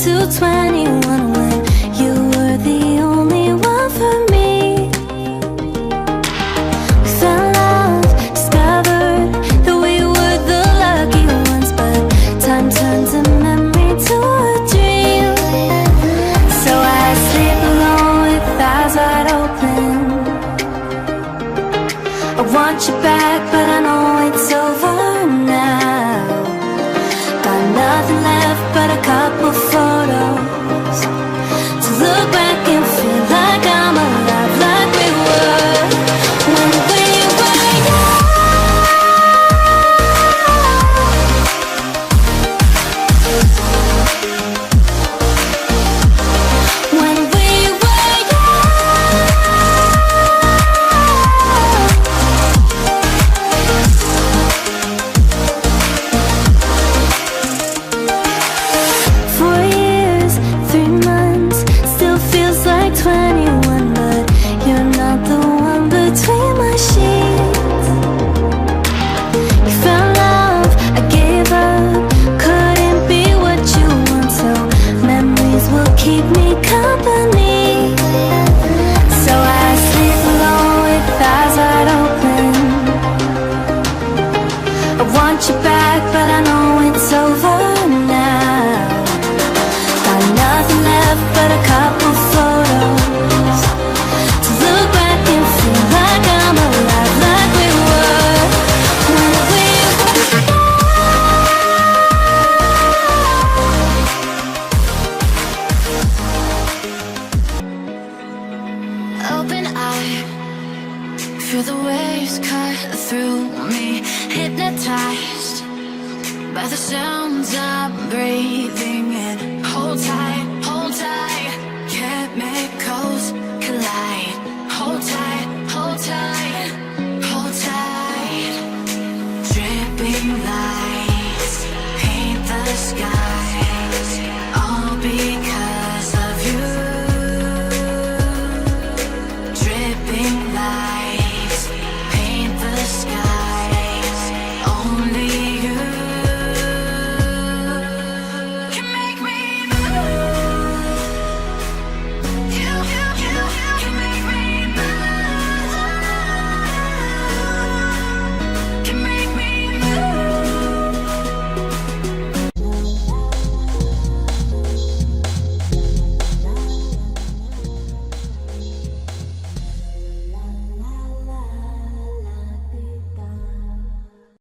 to 21 when you were the only one for me. We fell in love, discovered that we were the lucky ones, but time turns a memory to a dream. So I sleep alone with eyes wide open. I want you back, but I know it's over now. Got nothing left but a couple photos to look back and feel like I'm alive, like we were when we were young. When we were young. 4 years, 3 months, still feels like 21, but you're not the one between my sheets. You found love, I gave up, couldn't be what you want, so memories will keep me company.